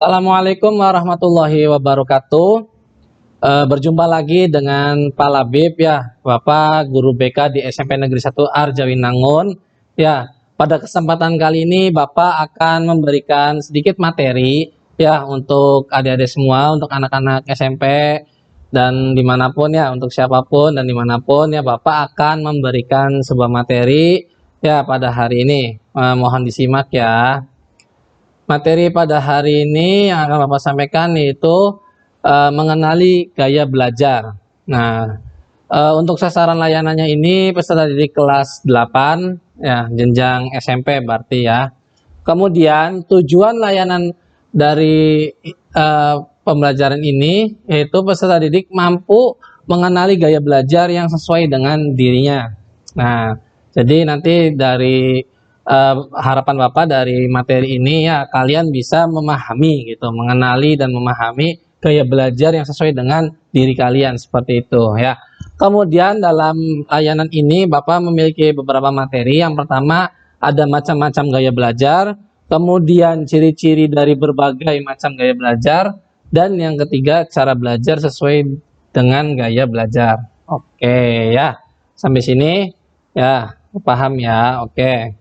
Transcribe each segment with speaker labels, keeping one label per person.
Speaker 1: Assalamualaikum warahmatullahi wabarakatuh. Berjumpa lagi dengan Pak Labib ya, Bapak Guru BK di SMP Negeri 1 Arjawinangun. Ya, pada kesempatan kali ini Bapak akan memberikan sedikit materi ya untuk adik-adik semua, untuk anak-anak SMP dan dimanapun ya, untuk siapapun dan dimanapun ya, Bapak akan memberikan sebuah materi ya pada hari ini. Mohon disimak ya. Materi pada hari ini yang akan Bapak sampaikan yaitu mengenali gaya belajar. Nah, untuk sasaran layanannya ini peserta didik kelas 8 ya, jenjang SMP berarti ya. Kemudian tujuan layanan dari pembelajaran ini yaitu peserta didik mampu mengenali gaya belajar yang sesuai dengan dirinya. Nah, jadi nanti dari harapan Bapak dari materi ini ya kalian bisa memahami gitu, mengenali dan memahami gaya belajar yang sesuai dengan diri kalian seperti itu ya. Kemudian dalam layanan ini Bapak memiliki beberapa materi. Yang pertama ada macam-macam gaya belajar, kemudian ciri-ciri dari berbagai macam gaya belajar, dan yang ketiga cara belajar sesuai dengan gaya belajar. Oke ya, sampai sini ya paham ya. Oke.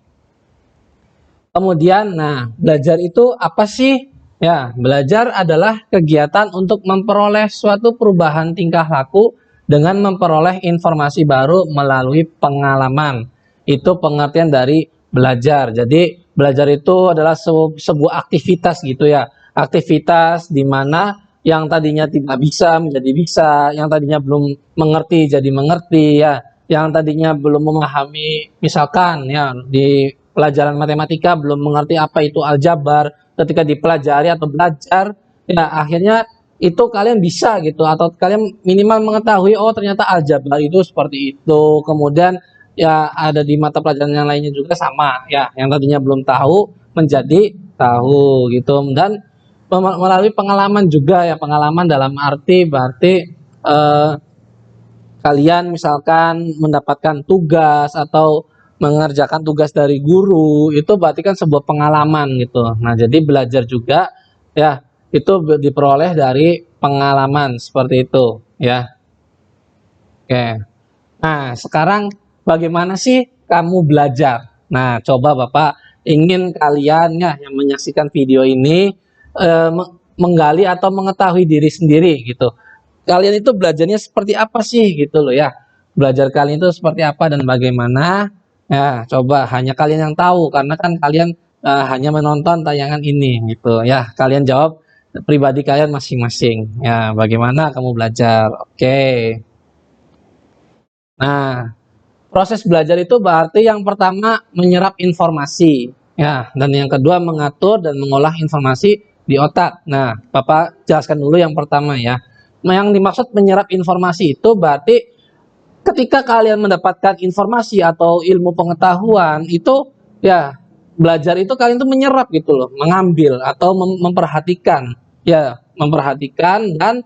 Speaker 1: Kemudian, nah, belajar itu apa sih? Ya, belajar adalah kegiatan untuk memperoleh suatu perubahan tingkah laku dengan memperoleh informasi baru melalui pengalaman. Itu pengertian dari belajar. Jadi, belajar itu adalah sebuah aktivitas gitu ya. Aktivitas di mana yang tadinya tidak bisa menjadi bisa, yang tadinya belum mengerti jadi mengerti ya, yang tadinya belum memahami misalkan ya di pelajaran matematika belum mengerti apa itu aljabar, ketika dipelajari atau belajar ya akhirnya itu kalian bisa gitu, atau kalian minimal mengetahui oh ternyata aljabar itu seperti itu. Kemudian ya ada di mata pelajaran yang lainnya juga sama ya, yang tadinya belum tahu menjadi tahu gitu. Dan melalui pengalaman juga ya, pengalaman dalam arti berarti eh, kalian misalkan mendapatkan tugas atau mengerjakan tugas dari guru, itu berarti kan sebuah pengalaman gitu. Nah, jadi belajar juga ya itu diperoleh dari pengalaman seperti itu ya. Oke. Nah, sekarang bagaimana sih kamu belajar? Nah, coba Bapak ingin kalian ya yang menyaksikan video ini menggali atau mengetahui diri sendiri gitu. Kalian itu belajarnya seperti apa sih gitu loh ya. Belajar kalian itu seperti apa dan bagaimana? Ya, coba hanya kalian yang tahu karena kan kalian hanya menonton tayangan ini gitu ya. Kalian jawab pribadi kalian masing-masing. Ya, bagaimana kamu belajar? Oke. Nah, proses belajar itu berarti yang pertama menyerap informasi, ya, dan yang kedua mengatur dan mengolah informasi di otak. Nah, Bapak jelaskan dulu yang pertama ya. Nah, yang dimaksud menyerap informasi itu berarti ketika kalian mendapatkan informasi atau ilmu pengetahuan itu ya belajar itu kalian tuh menyerap gitu loh, mengambil atau memperhatikan, ya, memperhatikan dan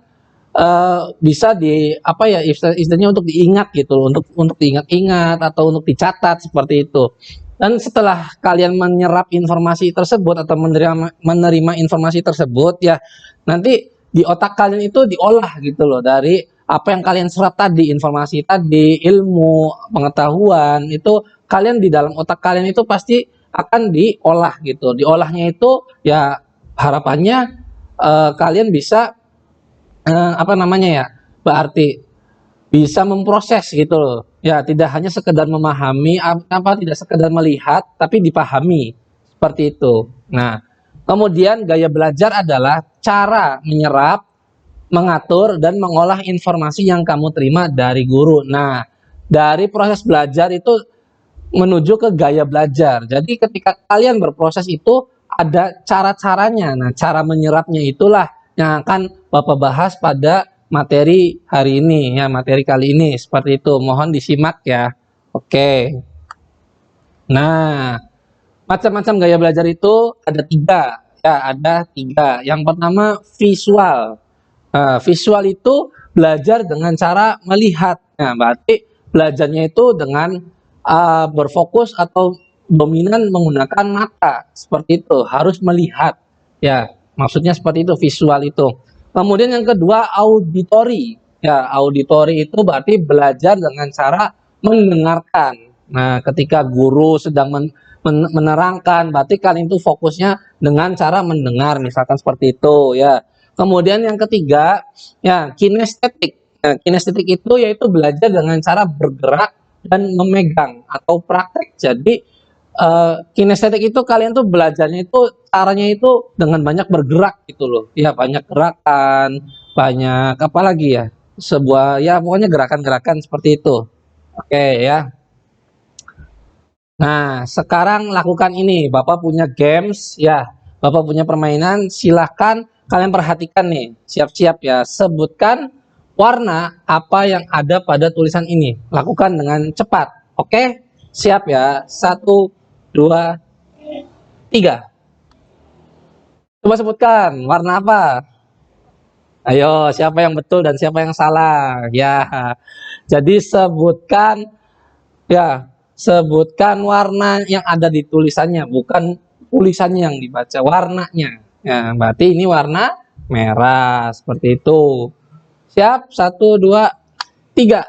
Speaker 1: bisa di apa ya istilahnya untuk diingat gitu loh, untuk diingat-ingat atau untuk dicatat seperti itu. Dan setelah kalian menyerap informasi tersebut atau menerima informasi tersebut ya, nanti di otak kalian itu diolah gitu loh dari apa yang kalian serap tadi, informasi tadi, ilmu, pengetahuan itu kalian di dalam otak kalian itu pasti akan diolah gitu. Diolahnya itu ya harapannya kalian bisa apa namanya ya, berarti bisa memproses gitu loh. Ya, tidak hanya sekedar memahami, apa tidak sekedar melihat, tapi dipahami seperti itu. Nah, kemudian gaya belajar adalah cara menyerap, mengatur dan mengolah informasi yang kamu terima dari guru. Nah, dari proses belajar itu menuju ke gaya belajar. Jadi ketika kalian berproses itu ada cara-caranya. Nah, cara menyerapnya itulah yang akan Bapak bahas pada materi hari ini ya, materi kali ini seperti itu. Mohon disimak ya. Oke. Nah, macam-macam gaya belajar itu ada tiga ya, ada tiga. Yang pertama visual. Visual itu belajar dengan cara melihat. Nah, berarti belajarnya itu dengan berfokus atau dominan menggunakan mata seperti itu, harus melihat ya. Maksudnya seperti itu, visual itu. Kemudian yang kedua, auditory. Ya, auditory itu berarti belajar dengan cara mendengarkan. Nah, ketika guru sedang menerangkan, berarti kalian itu fokusnya dengan cara mendengar, misalkan seperti itu ya. Kemudian yang ketiga, ya, kinestetik. Nah, kinestetik itu yaitu belajar dengan cara bergerak dan memegang atau praktek. Jadi kinestetik itu kalian tuh belajarnya itu caranya itu dengan banyak bergerak gitu loh. Ya, banyak gerakan, banyak apa lagi ya? Sebuah ya pokoknya gerakan-gerakan seperti itu. Oke ya. Nah, sekarang lakukan ini. Bapak punya games ya. Bapak punya permainan, silahkan kalian perhatikan nih. Siap-siap ya. Sebutkan warna apa yang ada pada tulisan ini. Lakukan dengan cepat. Oke? Siap ya. Satu, dua, tiga. Coba sebutkan warna apa? Ayo, siapa yang betul dan siapa yang salah? Ya. Jadi sebutkan warna yang ada di tulisannya, bukan tulisannya yang dibaca, warnanya. Ya, berarti ini warna merah seperti itu. Siap? Satu, dua, tiga.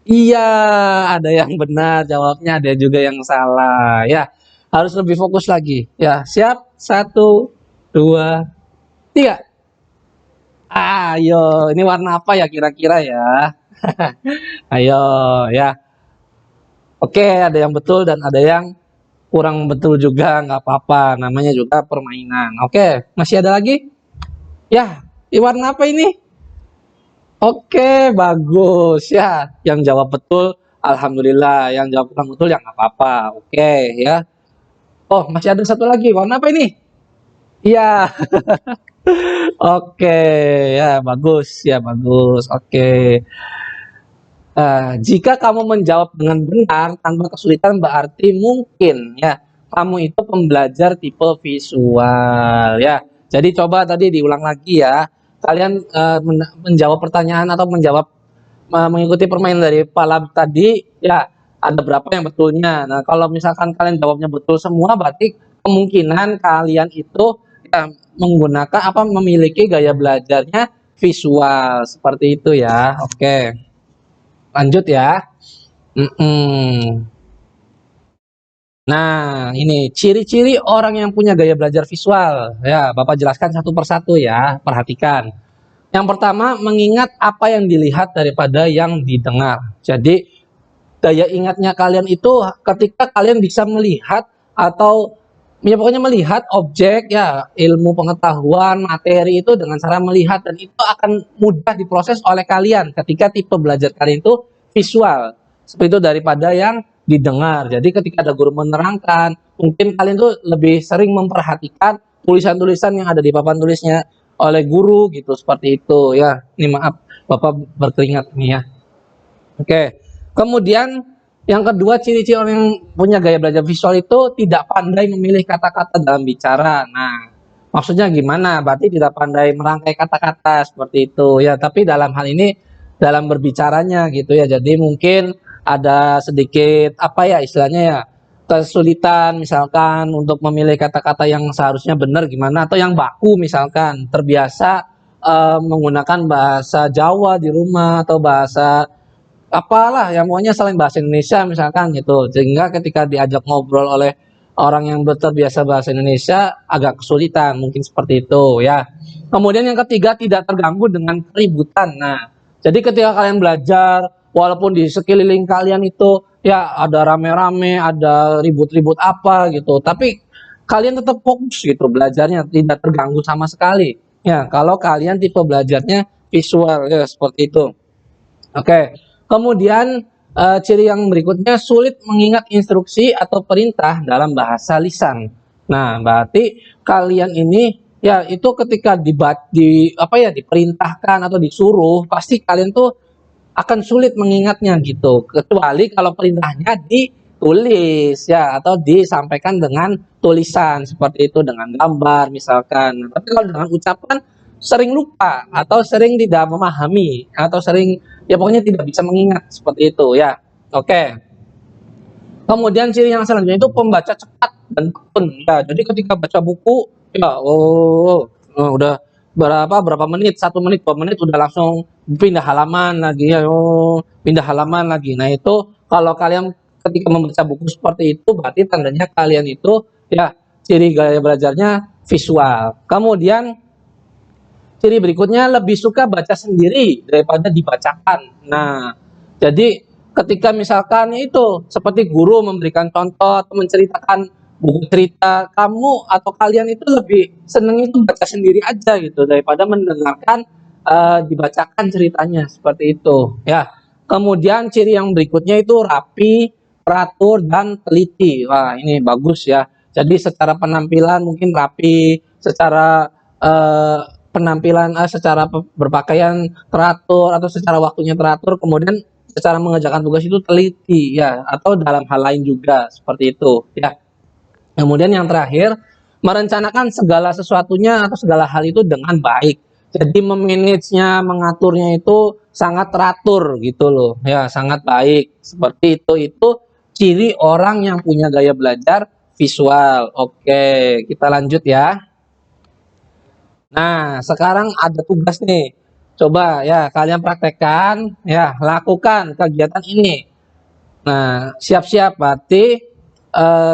Speaker 1: Iya, ada yang benar jawabnya, ada juga yang salah. Ya, harus lebih fokus lagi. Ya, siap? Satu, dua, tiga. Ayo, ini warna apa ya kira-kira ya? Ayo, ya. Oke, ada yang betul dan ada yang kurang betul juga, nggak apa-apa. Namanya juga permainan. Oke, masih ada lagi? Ya, ini warna apa ini? Oke, bagus ya. Yang jawab betul, alhamdulillah. Yang jawab kurang betul, ya nggak apa-apa. Oke, ya. Oh, masih ada satu lagi. Warna apa ini? Iya. Oke, ya bagus, ya bagus. Oke. Jika kamu menjawab dengan benar tanpa kesulitan berarti mungkin ya kamu itu pembelajar tipe visual ya. Jadi coba tadi diulang lagi ya. Kalian menjawab pertanyaan atau mengikuti permainan dari Pak Lab tadi ya, ada berapa yang betulnya. Nah, kalau misalkan kalian jawabnya betul semua berarti kemungkinan kalian itu ya, menggunakan apa memiliki gaya belajarnya visual seperti itu ya. Oke. Lanjut ya. Mm-mm. Nah, ini ciri-ciri orang yang punya gaya belajar visual. Ya, Bapak jelaskan satu persatu ya. Perhatikan. Yang pertama, mengingat apa yang dilihat daripada yang didengar. Jadi, daya ingatnya kalian itu ketika kalian bisa melihat atau ya pokoknya melihat objek ya, ilmu pengetahuan, materi itu dengan cara melihat dan itu akan mudah diproses oleh kalian ketika tipe belajar kalian itu visual. Seperti itu daripada yang didengar. Jadi ketika ada guru menerangkan, mungkin kalian tuh lebih sering memperhatikan tulisan-tulisan yang ada di papan tulisnya oleh guru gitu seperti itu ya. Ini maaf Bapak berkeringat nih ya. Oke. Kemudian yang kedua, ciri-ciri orang yang punya gaya belajar visual itu tidak pandai memilih kata-kata dalam bicara. Nah, maksudnya gimana? Berarti tidak pandai merangkai kata-kata seperti itu ya. Tapi dalam hal ini dalam berbicaranya gitu ya. Jadi mungkin ada sedikit apa ya istilahnya ya kesulitan misalkan untuk memilih kata-kata yang seharusnya benar gimana atau yang baku misalkan terbiasa menggunakan bahasa Jawa di rumah atau bahasa apalah yang maunya selain bahasa Indonesia misalkan gitu sehingga ketika diajak ngobrol oleh orang yang terbiasa bahasa Indonesia agak kesulitan mungkin seperti itu ya. Kemudian yang ketiga tidak terganggu dengan keributan. Nah, jadi ketika kalian belajar walaupun di sekeliling kalian itu ya ada rame-rame, ada ribut-ribut apa gitu, tapi kalian tetap fokus gitu belajarnya tidak terganggu sama sekali. Ya, kalau kalian tipe belajarnya visual ya seperti itu. Oke. Kemudian ciri yang berikutnya sulit mengingat instruksi atau perintah dalam bahasa lisan. Nah, berarti kalian ini ya itu ketika diperintahkan atau disuruh pasti kalian tuh akan sulit mengingatnya gitu. Kecuali kalau perintahnya ditulis ya atau disampaikan dengan tulisan seperti itu dengan gambar misalkan. Tapi kalau dengan ucapan sering lupa atau sering tidak memahami atau sering ya pokoknya tidak bisa mengingat seperti itu ya. Oke. Kemudian ciri yang selanjutnya itu pembaca cepat dan tekun. Ya, jadi ketika baca buku Ya, udah berapa menit, 1 menit, 2 menit udah langsung pindah halaman lagi ya, pindah halaman lagi. Nah itu kalau kalian ketika membaca buku seperti itu berarti tandanya kalian itu ya ciri gaya belajarnya visual. Kemudian ciri berikutnya lebih suka baca sendiri daripada dibacakan. Nah, jadi ketika misalkan itu seperti guru memberikan contoh atau menceritakan buku cerita, kamu atau kalian itu lebih seneng itu baca sendiri aja gitu daripada mendengarkan dibacakan ceritanya seperti itu. Ya. Kemudian ciri yang berikutnya itu rapi, teratur dan teliti. Wah, ini bagus ya. Jadi secara penampilan mungkin rapi, secara eh, penampilan secara berpakaian teratur atau secara waktunya teratur, kemudian secara mengerjakan tugas itu teliti ya, atau dalam hal lain juga seperti itu ya. Kemudian yang terakhir, merencanakan segala sesuatunya atau segala hal itu dengan baik. Jadi memanagenya, mengaturnya itu sangat teratur gitu loh. Ya, sangat baik. Seperti itu. Itu ciri orang yang punya gaya belajar visual. Oke, kita lanjut ya. Nah, sekarang ada tugas nih. Coba ya kalian praktekkan, ya lakukan kegiatan ini. Nah, siap-siap berarti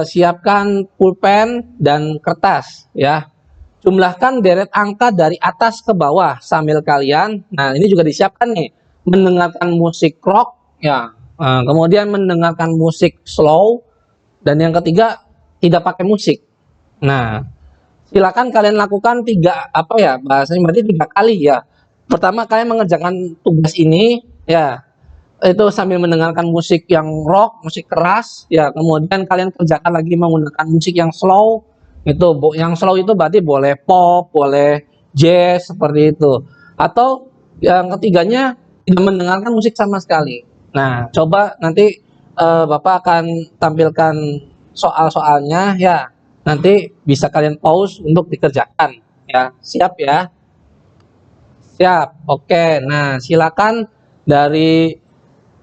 Speaker 1: siapkan pulpen dan kertas ya. Jumlahkan deret angka dari atas ke bawah sambil kalian. Nah, ini juga disiapkan nih. Mendengarkan musik rock ya. Kemudian mendengarkan musik slow dan yang ketiga tidak pakai musik. Nah, silakan kalian lakukan apa ya bahasanya berarti 3 kali ya. Pertama kalian mengerjakan tugas ini ya itu sambil mendengarkan musik yang rock, musik keras ya. Kemudian kalian kerjakan lagi menggunakan musik yang slow. Itu yang slow itu berarti boleh pop, boleh jazz seperti itu. Atau yang ketiganya tidak mendengarkan musik sama sekali. Nah, coba nanti Bapak akan tampilkan soal-soalnya ya. Nanti bisa kalian pause untuk dikerjakan ya. Siap ya? Siap. Oke. Nah, silakan dari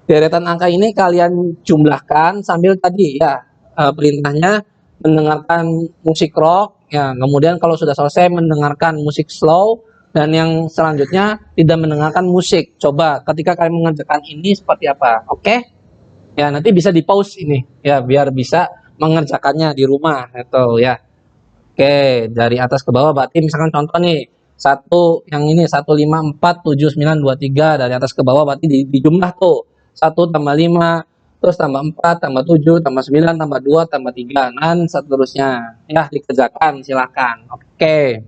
Speaker 1: deretan angka ini kalian jumlahkan sambil tadi ya perintahnya mendengarkan musik rock ya. Kemudian kalau sudah selesai mendengarkan musik slow dan yang selanjutnya tidak mendengarkan musik. Coba ketika kalian mengerjakan ini seperti apa? Oke? Ya, nanti bisa di-pause ini ya biar bisa mengerjakannya di rumah atau ya. Oke, dari atas ke bawah berarti misalkan contoh nih, yang ini 1547923 dari atas ke bawah berarti dijumlah tuh. 1 tambah 5 terus tambah 4 tambah 7 tambah 9 tambah 2 tambah 3 dan seterusnya. Ya, dikerjakan silakan. Oke.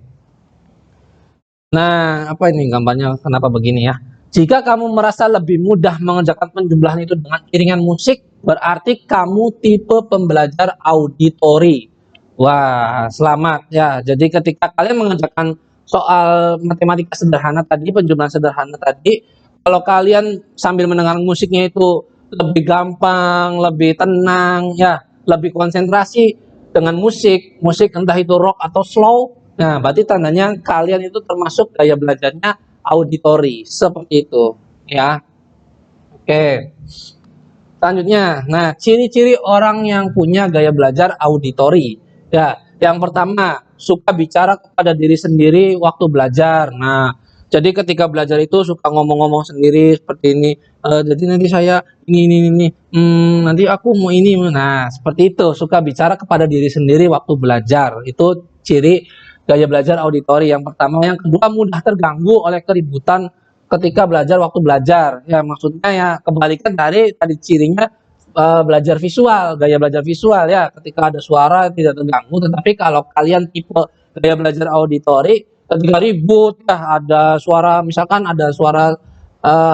Speaker 1: Nah, apa ini gambarnya kenapa begini ya? Jika kamu merasa lebih mudah mengerjakan penjumlahan itu dengan iringan musik, berarti kamu tipe pembelajar auditori. Wah, selamat ya. Jadi ketika kalian mengerjakan soal matematika sederhana tadi, penjumlahan sederhana tadi, kalau kalian sambil mendengar musiknya itu lebih gampang, lebih tenang, ya, lebih konsentrasi dengan musik entah itu rock atau slow. Nah, berarti tandanya kalian itu termasuk gaya belajarnya auditori, seperti itu, ya. Oke. Selanjutnya, nah ciri-ciri orang yang punya gaya belajar auditori. Ya, yang pertama suka bicara kepada diri sendiri waktu belajar. Nah, jadi ketika belajar itu suka ngomong-ngomong sendiri seperti ini. Jadi nanti saya ini. Nanti aku mau ini. Nah, seperti itu suka bicara kepada diri sendiri waktu belajar. Itu ciri gaya belajar auditori yang pertama. Yang kedua mudah terganggu oleh keributan ketika belajar waktu belajar ya, maksudnya ya kebalikan dari tadi cirinya belajar visual, gaya belajar visual ya, ketika ada suara tidak terganggu. Tetapi kalau kalian tipe gaya belajar auditori, ketika ribut ya ada suara, misalkan ada suara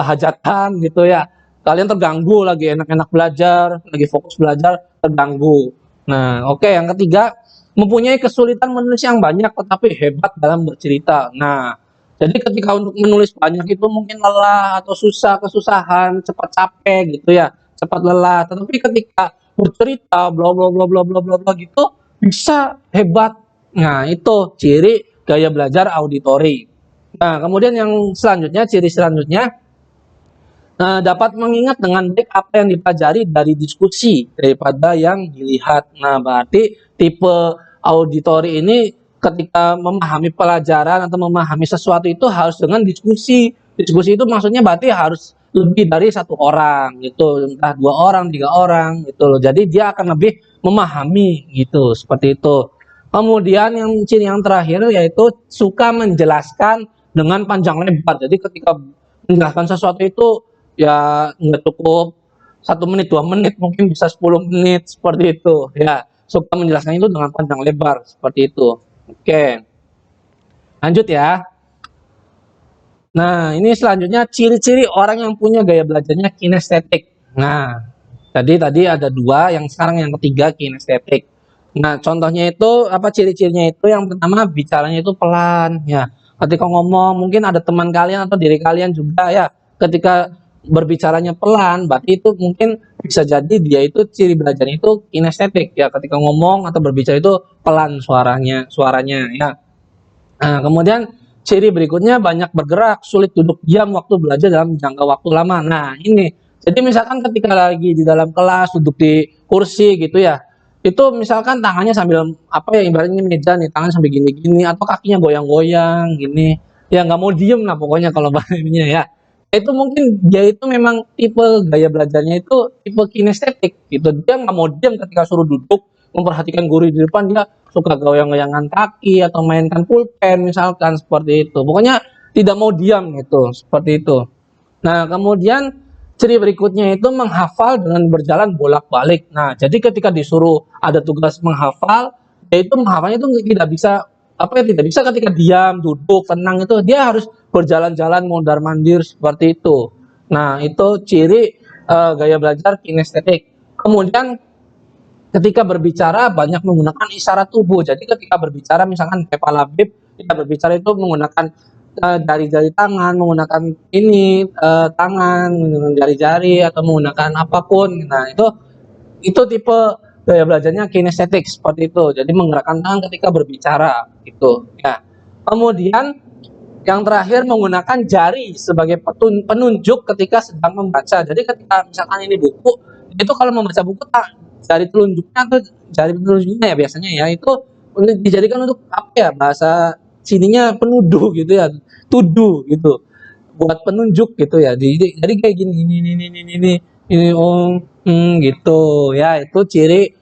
Speaker 1: hajatan gitu ya, kalian terganggu lagi enak-enak belajar, lagi fokus belajar, terganggu. Nah, oke, yang ketiga mempunyai kesulitan menulis yang banyak tetapi hebat dalam bercerita. Nah, jadi ketika untuk menulis banyak itu mungkin lelah atau kesusahan, cepat capek gitu ya, cepat lelah. Tetapi ketika bercerita bla bla bla bla bla bla bla gitu bisa hebat. Nah, itu ciri gaya belajar auditori. Nah, kemudian yang selanjutnya, ciri selanjutnya dapat mengingat dengan baik apa yang dipelajari dari diskusi daripada yang dilihat. Nah, berarti tipe auditori ini ketika memahami pelajaran atau memahami sesuatu itu harus dengan diskusi. Diskusi itu maksudnya berarti harus lebih dari satu orang gitu, entah 2 orang, 3 orang gitu loh. Jadi dia akan lebih memahami gitu, seperti itu. Kemudian yang ciri yang terakhir yaitu suka menjelaskan dengan panjang lebar. Jadi ketika menjelaskan sesuatu itu ya nggak cukup 1 menit, 2 menit, mungkin bisa 10 menit seperti itu. Ya, suka menjelaskan itu dengan panjang lebar seperti itu. Oke, lanjut ya. Nah, ini selanjutnya ciri-ciri orang yang punya gaya belajarnya kinestetik. Nah, tadi ada 2, yang sekarang yang ketiga kinestetik. Nah, contohnya itu apa ciri-cirinya itu yang pertama bicaranya itu pelan ya. Ketika ngomong mungkin ada teman kalian atau diri kalian juga ya. Ketika berbicaranya pelan, berarti itu mungkin bisa jadi dia itu ciri belajarnya itu kinestetik ya. Ketika ngomong atau berbicara itu pelan suaranya ya. Nah, kemudian ciri berikutnya banyak bergerak, sulit duduk diam waktu belajar dalam jangka waktu lama. Nah, ini. Jadi misalkan ketika lagi di dalam kelas duduk di kursi gitu ya, itu misalkan tangannya sambil apa ya ibaratnya meja nih, tangan sambil gini-gini atau kakinya goyang-goyang gini. Ya nggak mau diem lah pokoknya kalau bahasanya ya. Itu mungkin dia itu memang tipe gaya belajarnya itu tipe kinestetik gitu. Dia nggak mau diem ketika suruh duduk, memperhatikan guru di depan, dia suka goyang-goyangan kaki atau mainkan pulpen misalkan seperti itu. Pokoknya tidak mau diam gitu, seperti itu. Nah, kemudian ciri berikutnya itu menghafal dengan berjalan bolak-balik. Nah, jadi ketika disuruh ada tugas menghafal, yaitu menghafalnya itu tidak bisa apa ya tidak bisa ketika diam, duduk, tenang itu dia harus berjalan-jalan mondar-mandir seperti itu. Nah, itu ciri gaya belajar kinestetik. Kemudian ketika berbicara banyak menggunakan isyarat tubuh. Jadi ketika berbicara misalkan kepala bib, kita berbicara itu menggunakan jari-jari tangan, menggunakan ini tangan, menggunakan jari-jari atau menggunakan apapun. Nah, itu tipe gaya belajarnya kinestetik seperti itu. Jadi menggerakkan tangan ketika berbicara gitu. Ya. Kemudian yang terakhir menggunakan jari sebagai penunjuk ketika sedang membaca. Jadi ketika misalkan ini buku, itu kalau membaca buku jari telunjuknya atau jari telunjuknya ya biasanya ya itu dijadikan untuk apa ya bahasa sininya penuduh gitu ya, tuduh gitu. Buat penunjuk gitu ya. Jadi kayak gini ini gitu ya. Itu ciri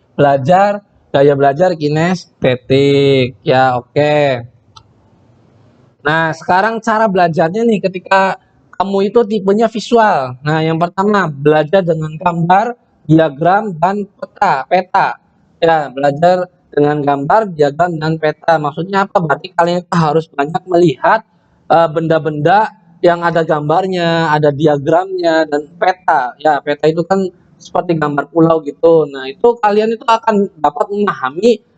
Speaker 1: gaya belajar kinestetik. Ya, oke. Nah, sekarang cara belajarnya nih ketika kamu itu tipenya visual. Nah, yang pertama belajar dengan gambar, diagram, dan peta. Ya, belajar dengan gambar, diagram, dan peta. Maksudnya apa? Berarti kalian itu harus banyak melihat benda-benda yang ada gambarnya, ada diagramnya, dan peta. Ya, peta itu kan seperti gambar pulau gitu. Nah, itu kalian itu akan dapat memahami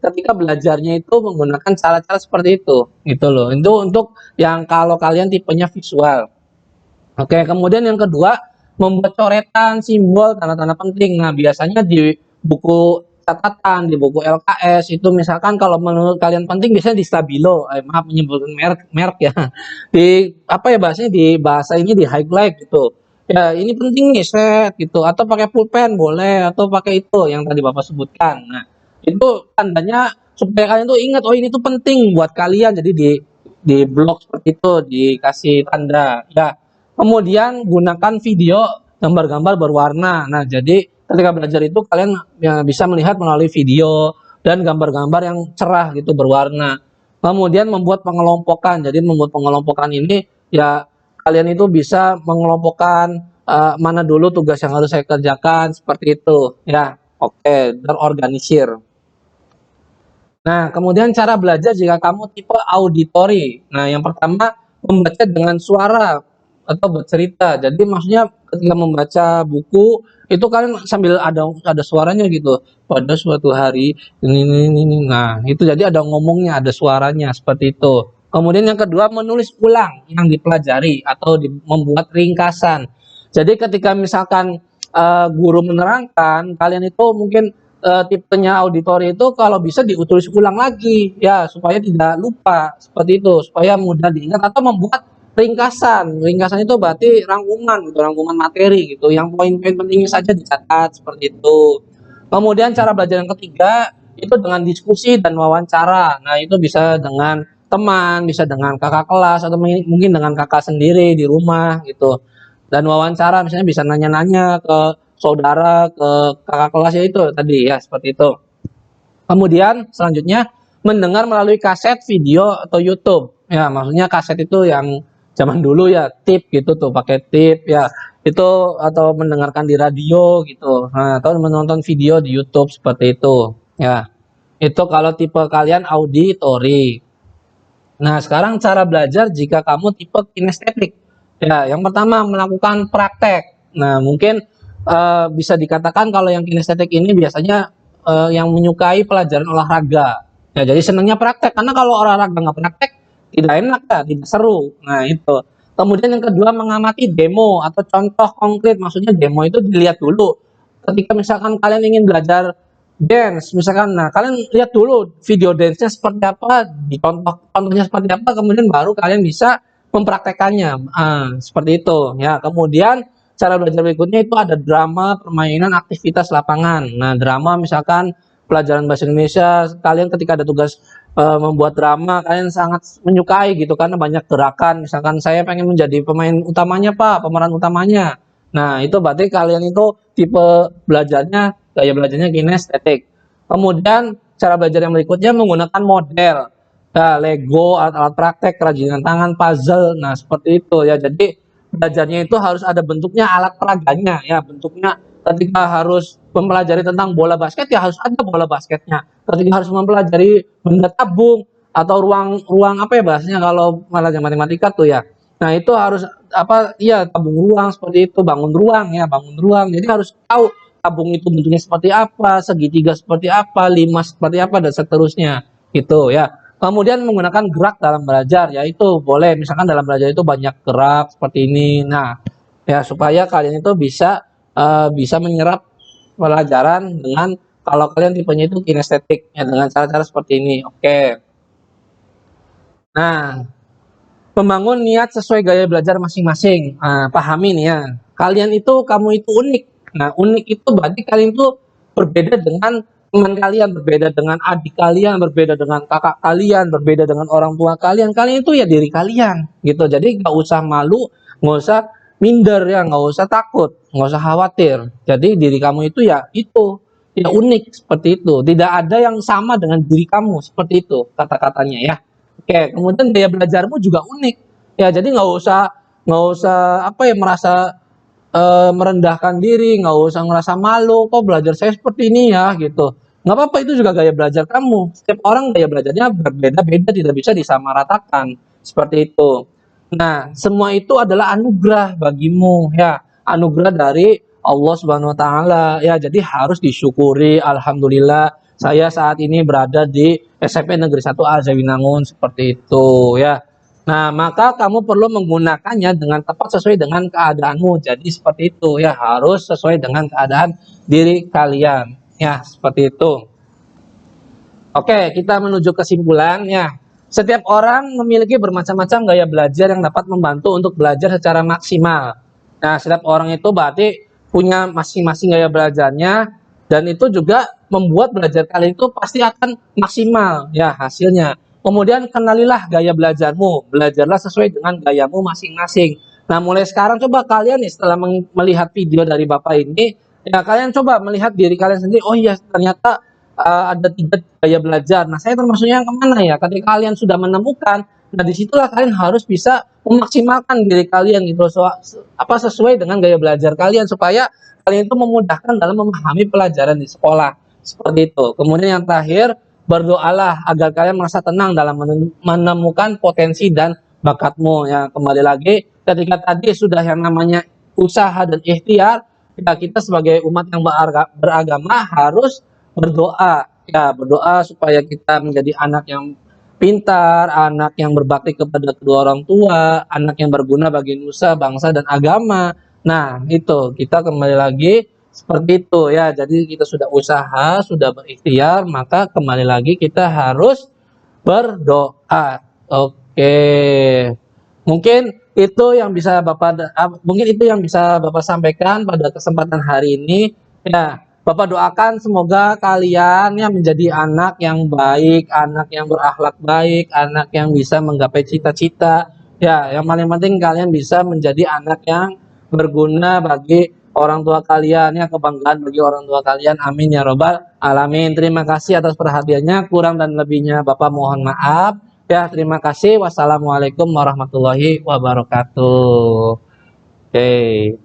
Speaker 1: ketika belajarnya itu menggunakan cara-cara seperti itu gitu loh. Itu untuk yang kalau kalian tipenya visual. Oke, kemudian yang kedua membuat coretan, simbol, tanda-tanda penting. Nah, biasanya di buku catatan, di buku LKS itu misalkan kalau menurut kalian penting biasanya di stabilo. Maaf menyebutkan merek ya. Di apa ya bahasanya di bahasa ini di highlight gitu. Ya, ini penting nih set gitu atau pakai pulpen boleh atau pakai itu yang tadi Bapak sebutkan. Nah, itu tandanya supaya kalian tuh ingat oh ini tuh penting buat kalian jadi di blok seperti itu dikasih tanda ya. Kemudian gunakan video gambar-gambar berwarna. Nah, jadi ketika belajar itu kalian ya, bisa melihat melalui video dan gambar-gambar yang cerah gitu berwarna. Kemudian membuat pengelompokan. Jadi membuat pengelompokan ini ya kalian itu bisa mengelompokkan mana dulu tugas yang harus saya kerjakan seperti itu ya. Oke, terorganisir. Nah, kemudian cara belajar jika kamu tipe auditory. Nah, yang pertama membaca dengan suara atau bercerita. Jadi maksudnya ketika membaca buku itu kalian sambil ada suaranya gitu. Pada suatu hari ini. Nah, itu jadi ada ngomongnya, ada suaranya seperti itu. Kemudian yang kedua menulis ulang yang dipelajari atau membuat ringkasan. Jadi ketika misalkan guru menerangkan, kalian itu mungkin tipenya auditori itu kalau bisa ditulis ulang lagi ya supaya tidak lupa seperti itu supaya mudah diingat atau membuat ringkasan itu berarti rangkuman gitu rangkuman materi gitu yang poin-poin pentingnya saja dicatat seperti itu. Kemudian cara belajar yang ketiga itu dengan diskusi dan wawancara. Nah, itu bisa dengan teman, bisa dengan kakak kelas, atau mungkin dengan kakak sendiri di rumah gitu. Dan wawancara misalnya bisa nanya-nanya ke saudara, ke kakak kelas ya itu tadi ya, seperti itu. Kemudian selanjutnya mendengar melalui kaset, video atau YouTube. Ya, maksudnya kaset itu yang zaman dulu ya, tip gitu tuh, pakai tip ya. Itu atau mendengarkan di radio gitu. Nah, atau menonton video di YouTube seperti itu. Ya. Itu kalau tipe kalian auditori. Nah, sekarang cara belajar jika kamu tipe kinestetik. Ya, yang pertama melakukan praktek. Nah, mungkin bisa dikatakan kalau yang kinestetik ini biasanya yang menyukai pelajaran olahraga. Ya, jadi senangnya praktek karena kalau olahraga nggak praktek tidak enak ya, tidak seru. Nah, itu. Kemudian yang kedua mengamati demo atau contoh konkret. Maksudnya demo itu dilihat dulu. Ketika misalkan kalian ingin belajar dance misalkan, nah kalian lihat dulu video dance-nya seperti apa, contohnya seperti apa, kemudian baru kalian bisa mempraktekannya. Seperti itu ya. Kemudian cara belajar berikutnya itu ada drama, permainan, aktivitas lapangan. Nah, drama misalkan pelajaran bahasa Indonesia, kalian ketika ada tugas membuat drama, kalian sangat menyukai gitu karena banyak gerakan. Misalkan saya pengen menjadi pemain utamanya Pak, pemeran utamanya. Nah, itu berarti kalian itu tipe belajarnya, gaya belajarnya kinestetik. Kemudian cara belajar yang berikutnya menggunakan model. Nah, Lego, alat-alat praktek, kerajinan tangan, puzzle. Nah, seperti itu ya. Jadi belajarnya itu harus ada bentuknya, alat peraganya ya. Bentuknya ketika harus mempelajari tentang bola basket ya harus ada bola basketnya. Ketika harus mempelajari benda tabung atau ruang apa ya bahasanya kalau malah matematika tuh ya. Nah, itu harus apa iya tabung ruang seperti itu, bangun ruang ya, bangun ruang. Jadi harus tahu tabung itu bentuknya seperti apa, segitiga seperti apa, lima seperti apa dan seterusnya gitu ya. Kemudian menggunakan gerak dalam belajar, yaitu boleh misalkan dalam belajar itu banyak gerak seperti ini. Nah, ya supaya kalian itu bisa menyerap pelajaran dengan kalau kalian tipenya itu kinestetik ya dengan cara-cara seperti ini. Oke. Nah, membangun niat sesuai gaya belajar masing-masing. Pahami nih ya. Kamu itu unik. Nah, unik itu berarti kalian itu berbeda dengan teman kalian, berbeda dengan adik kalian, berbeda dengan kakak kalian, berbeda dengan orang tua kalian. Kalian itu ya diri kalian, gitu. Jadi nggak usah malu, nggak usah minder ya, nggak usah takut, nggak usah khawatir. Jadi diri kamu itu ya itu, ya unik seperti itu. Tidak ada yang sama dengan diri kamu seperti itu kata-katanya ya. Oke, kemudian gaya belajarmu juga unik. Ya, jadi nggak usah apa ya merasa merendahkan diri, nggak usah ngerasa malu. Kok belajar saya seperti ini ya gitu. Nggak apa-apa itu juga gaya belajar kamu. Setiap orang gaya belajarnya berbeda-beda, tidak bisa disamaratakan seperti itu. Nah, semua itu adalah anugerah bagimu ya, anugerah dari Allah Subhanahu wa taala. Ya, jadi harus disyukuri. Alhamdulillah saya saat ini berada di SMP Negeri 1 Azawinangun seperti itu ya. Nah, maka kamu perlu menggunakannya dengan tepat sesuai dengan keadaanmu. Jadi seperti itu ya, harus sesuai dengan keadaan diri kalian. Ya, seperti itu. Oke, kita menuju kesimpulan ya. Setiap orang memiliki bermacam-macam gaya belajar yang dapat membantu untuk belajar secara maksimal. Nah, setiap orang itu berarti punya masing-masing gaya belajarnya dan itu juga membuat belajar kalian itu pasti akan maksimal ya hasilnya. Kemudian kenalilah gaya belajarmu, belajarlah sesuai dengan gayamu masing-masing. Nah, mulai sekarang coba kalian nih setelah melihat video dari Bapak ini, ya kalian coba melihat diri kalian sendiri. Oh iya, ternyata ada 3 gaya belajar. Nah, saya termasuknya yang kemana ya? Ketika kalian sudah menemukan, nah disitulah kalian harus bisa memaksimalkan diri kalian gitu, sesuai dengan gaya belajar kalian supaya kalian itu memudahkan dalam memahami pelajaran di sekolah. Seperti itu. Kemudian yang terakhir, berdoalah agar kalian merasa tenang dalam menemukan potensi dan bakatmu. Ya, kembali lagi, ketika tadi sudah yang namanya usaha dan ikhtiar, kita sebagai umat yang beragama harus berdoa ya, berdoa supaya kita menjadi anak yang pintar, anak yang berbakti kepada kedua orang tua, anak yang berguna bagi nusa, bangsa dan agama. Nah, itu kita kembali lagi seperti itu ya. Jadi kita sudah usaha, sudah berikhtiar, maka kembali lagi kita harus berdoa. Oke. Mungkin itu yang bisa Bapak sampaikan pada kesempatan hari ini ya. Bapak doakan semoga kalian ya menjadi anak yang baik, anak yang berakhlak baik, anak yang bisa menggapai cita-cita. Ya, yang paling penting kalian bisa menjadi anak yang berguna bagi orang tua kalian, ya kebanggaan bagi orang tua kalian. Amin ya robbal alamin. Terima kasih atas perhatiannya. Kurang dan lebihnya Bapak mohon maaf. Ya, terima kasih. Wassalamualaikum warahmatullahi wabarakatuh. Oke.